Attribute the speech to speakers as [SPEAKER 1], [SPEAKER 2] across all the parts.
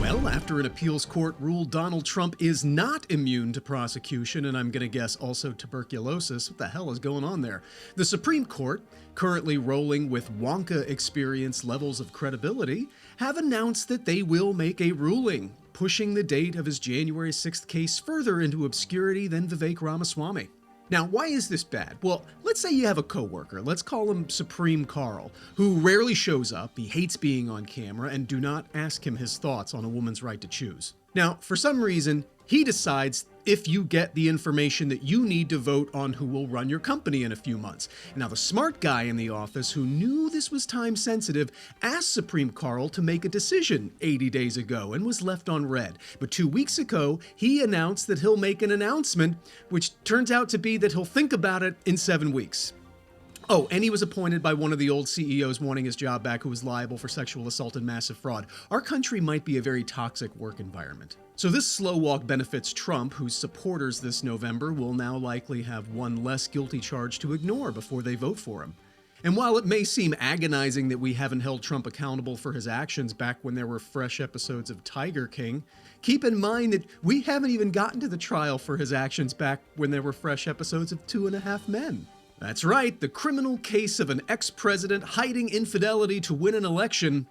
[SPEAKER 1] Well, after an appeals court ruled Donald Trump is not immune to prosecution, and I'm going to guess also tuberculosis, what the hell is going on there? The Supreme Court, currently rolling with Wonka experience levels of credibility, have announced that they will make a ruling, pushing the date of his January 6th case further into obscurity than Vivek Ramaswamy. Now, why is this bad? Well, let's say you have a coworker, let's call him Supreme Carl, who rarely shows up, he hates being on camera, and do not ask him his thoughts on a woman's right to choose. Now, for some reason, he decides if you get the information that you need to vote on who will run your company in a few months. Now, the smart guy in the office who knew this was time sensitive asked Supreme Carl to make a decision 80 days ago and was left on red. But 2 weeks ago, he announced that he'll make an announcement, which turns out to be that he'll think about it in 7 weeks. Oh, and he was appointed by one of the old CEOs wanting his job back who was liable for sexual assault and massive fraud. Our country might be a very toxic work environment. So this slow walk benefits Trump, whose supporters this November will now likely have one less guilty charge to ignore before they vote for him. And while it may seem agonizing that we haven't held Trump accountable for his actions back when there were fresh episodes of Tiger King, keep in mind that we haven't even gotten to the trial for his actions back when there were fresh episodes of 2.5 Men. That's right, the criminal case of an ex-president hiding infidelity to win an election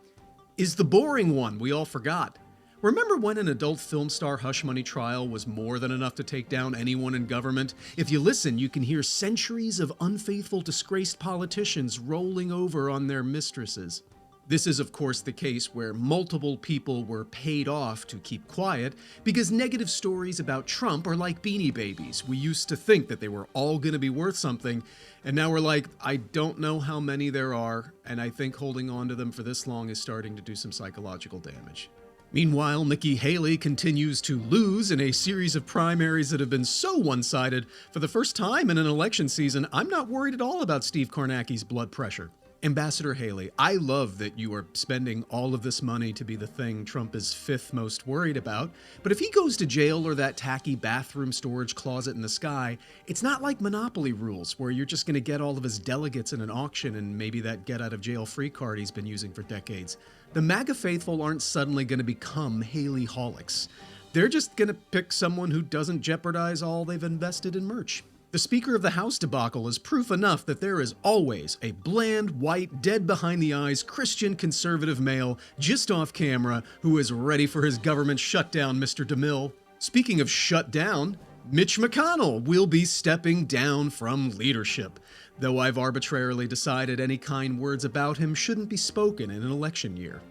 [SPEAKER 1] is the boring one we all forgot. Remember when an adult film star hush money trial was more than enough to take down anyone in government? If you listen, you can hear centuries of unfaithful, disgraced politicians rolling over on their mistresses. This is, of course, the case where multiple people were paid off to keep quiet because negative stories about Trump are like Beanie Babies. We used to think that they were all going to be worth something, and now we're like, I don't know how many there are, and I think holding on to them for this long is starting to do some psychological damage. Meanwhile, Nikki Haley continues to lose in a series of primaries that have been so one-sided. For the first time in an election season, I'm not worried at all about Steve Kornacki's blood pressure. Ambassador Haley, I love that you are spending all of this money to be the thing Trump is fifth most worried about, but if he goes to jail or that tacky bathroom storage closet in the sky, it's not like Monopoly rules where you're just going to get all of his delegates in an auction and maybe that get-out-of-jail-free card he's been using for decades. The MAGA faithful aren't suddenly going to become Haley-holics. They're just going to pick someone who doesn't jeopardize all they've invested in merch. The Speaker of the House debacle is proof enough that there is always a bland, white, dead-behind-the-eyes Christian conservative male just off camera who is ready for his government shutdown, Mr. DeMille. Speaking of shut down, Mitch McConnell will be stepping down from leadership, though I've arbitrarily decided any kind words about him shouldn't be spoken in an election year.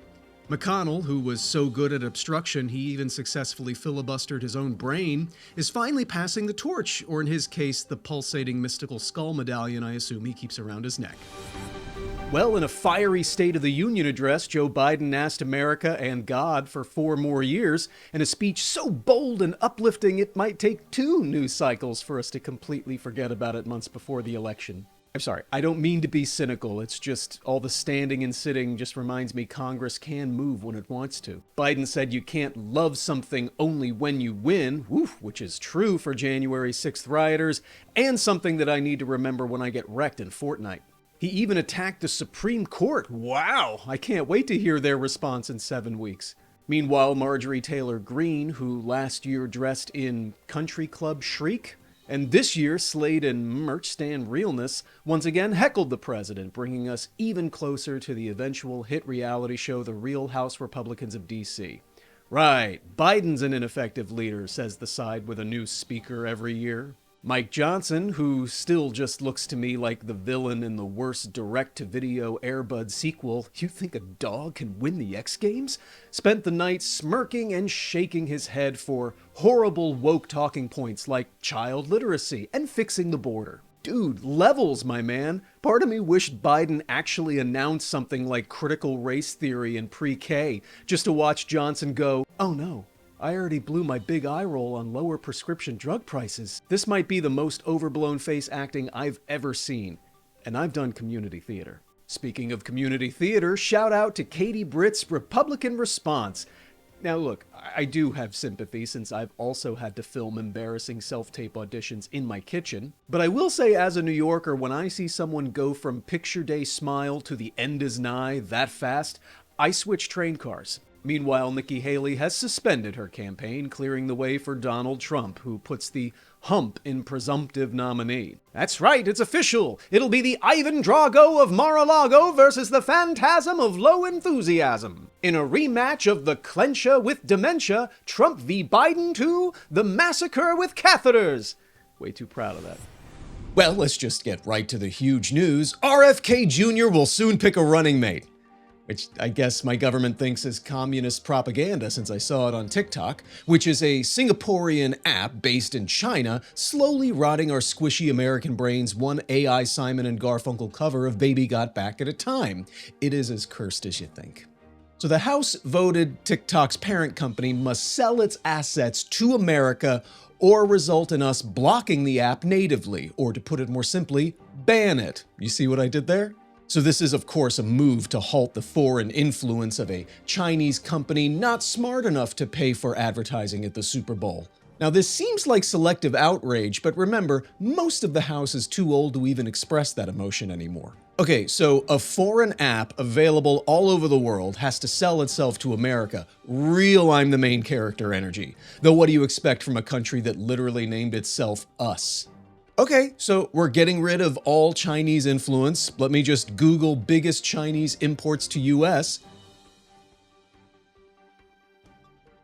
[SPEAKER 1] McConnell, who was so good at obstruction he even successfully filibustered his own brain, is finally passing the torch, or in his case, the pulsating mystical skull medallion I assume he keeps around his neck. Well, in a fiery State of the Union address, Joe Biden asked America and God for 4 more years, in a speech so bold and uplifting it might take 2 news cycles for us to completely forget about it months before the election. I'm sorry, I don't mean to be cynical, it's just all the standing and sitting just reminds me Congress can move when it wants to. Biden said you can't love something only when you win, which is true for January 6th rioters, and something that I need to remember when I get wrecked in Fortnite. He even attacked the Supreme Court. Wow, I can't wait to hear their response in 7 weeks. Meanwhile, Marjorie Taylor Greene, who last year dressed in country club chic, and this year slayed in merch stand realness, once again heckled the president, bringing us even closer to the eventual hit reality show The Real House Republicans of D.C. Right, Biden's an ineffective leader, says the side with a new speaker every year. Mike Johnson, who still just looks to me like the villain in the worst direct-to-video Air Bud sequel, you think a dog can win the X Games? Spent the night smirking and shaking his head for horrible woke talking points like child literacy and fixing the border. Dude, levels, my man. Part of me wished Biden actually announced something like critical race theory in pre-K, just to watch Johnson go, oh no. I already blew my big eye roll on lower prescription drug prices. This might be the most overblown face acting I've ever seen. And I've done community theater. Speaking of community theater, shout out to Katie Britt's Republican response. Now look, I do have sympathy since I've also had to film embarrassing self-tape auditions in my kitchen. But I will say as a New Yorker, when I see someone go from picture day smile to the end is nigh that fast, I switch train cars. Meanwhile, Nikki Haley has suspended her campaign, clearing the way for Donald Trump, who puts the hump in presumptive nominee. That's right, it's official. It'll be the Ivan Drago of Mar-a-Lago versus the Phantasm of Low Enthusiasm. In a rematch of the clencher with dementia, Trump v. Biden 2, the massacre with catheters. Way too proud of that. Well, let's just get right to the huge news. RFK Jr. will soon pick a running mate. Which I guess my government thinks is communist propaganda since I saw it on TikTok, which is a Singaporean app based in China, slowly rotting our squishy American brains one AI Simon and Garfunkel cover of Baby Got Back at a time. It is as cursed as you think. So the House voted TikTok's parent company must sell its assets to America or result in us blocking the app natively, or to put it more simply, ban it. You see what I did there? So this is, of course, a move to halt the foreign influence of a Chinese company not smart enough to pay for advertising at the Super Bowl. Now, this seems like selective outrage, but remember, most of the House is too old to even express that emotion anymore. Okay, so a foreign app available all over the world has to sell itself to America. Real I'm the main character energy. Though what do you expect from a country that literally named itself us? Okay, so we're getting rid of all Chinese influence. Let me just Google biggest Chinese imports to US.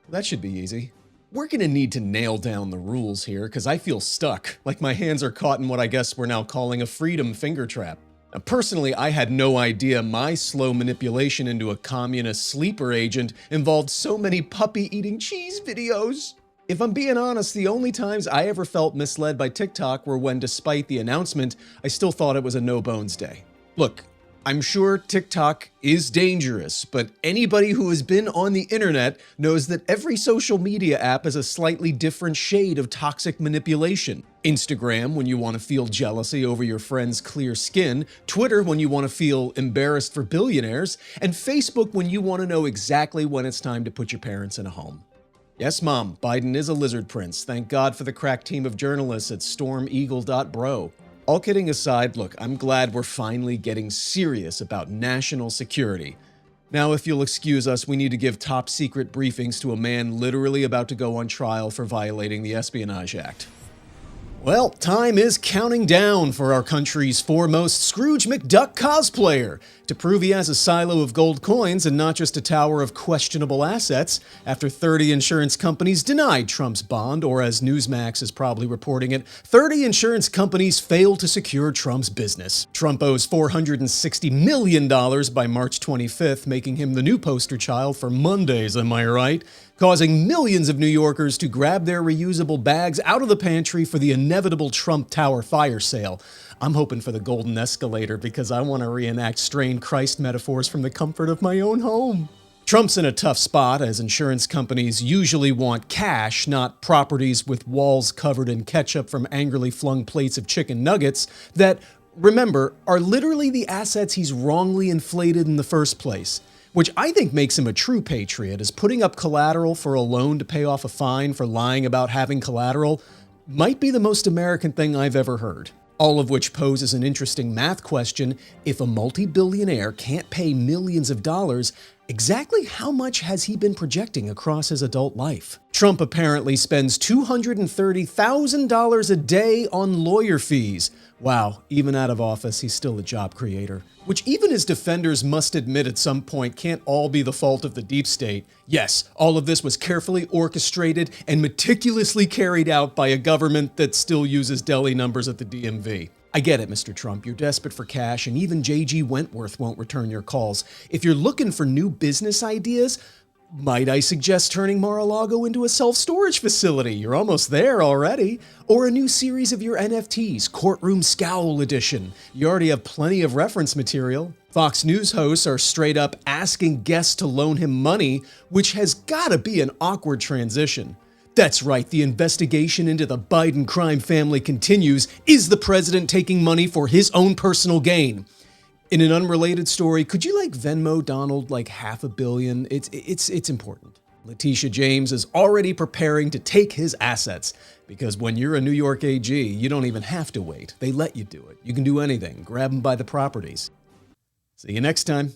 [SPEAKER 1] That should be easy. We're gonna need to nail down the rules here, because I feel stuck, like my hands are caught in what I guess we're now calling a freedom finger trap. Now, personally, I had no idea my slow manipulation into a communist sleeper agent involved so many puppy-eating cheese videos. If I'm being honest, the only times I ever felt misled by TikTok were when, despite the announcement, I still thought it was a no-bones day. Look, I'm sure TikTok is dangerous, but anybody who has been on the internet knows that every social media app is a slightly different shade of toxic manipulation. Instagram when you want to feel jealousy over your friend's clear skin, Twitter when you want to feel embarrassed for billionaires, and Facebook when you want to know exactly when it's time to put your parents in a home. Yes, Mom, Biden is a lizard prince. Thank God for the crack team of journalists at stormeagle.bro. All kidding aside, look, I'm glad we're finally getting serious about national security. Now, if you'll excuse us, we need to give top secret briefings to a man literally about to go on trial for violating the Espionage Act. Well, time is counting down for our country's foremost Scrooge McDuck cosplayer to prove he has a silo of gold coins and not just a tower of questionable assets after 30 insurance companies denied Trump's bond, or as Newsmax is probably reporting it, 30 insurance companies failed to secure Trump's business. Trump owes $460 million by March 25th, making him the new poster child for Mondays, am I right? Causing millions of New Yorkers to grab their reusable bags out of the pantry for the inevitable Trump Tower fire sale. I'm hoping for the golden escalator because I want to reenact strained Christ metaphors from the comfort of my own home. Trump's in a tough spot, as insurance companies usually want cash, not properties with walls covered in ketchup from angrily flung plates of chicken nuggets that, remember, are literally the assets he's wrongly inflated in the first place. Which I think makes him a true patriot, as putting up collateral for a loan to pay off a fine for lying about having collateral might be the most American thing I've ever heard. All of which poses an interesting math question. If a multi-billionaire can't pay millions of dollars, exactly how much has he been projecting across his adult life? Trump apparently spends $230,000 a day on lawyer fees. Wow, even out of office, he's still a job creator. Which even his defenders must admit at some point can't all be the fault of the deep state. Yes, all of this was carefully orchestrated and meticulously carried out by a government that still uses deli numbers at the DMV. I get it, Mr. Trump, you're desperate for cash, and even J.G. Wentworth won't return your calls. If you're looking for new business ideas, might I suggest turning Mar-a-Lago into a self-storage facility? You're almost there already. Or a new series of your NFTs, Courtroom Scowl Edition. You already have plenty of reference material. Fox News hosts are straight up asking guests to loan him money, which has gotta be an awkward transition. That's right, the investigation into the Biden crime family continues. Is the president taking money for his own personal gain? In an unrelated story, could you Venmo Donald $500 million? It's important. Letitia James is already preparing to take his assets because when you're a New York AG, you don't even have to wait. They let you do it. You can do anything. Grab them by the properties. See you next time.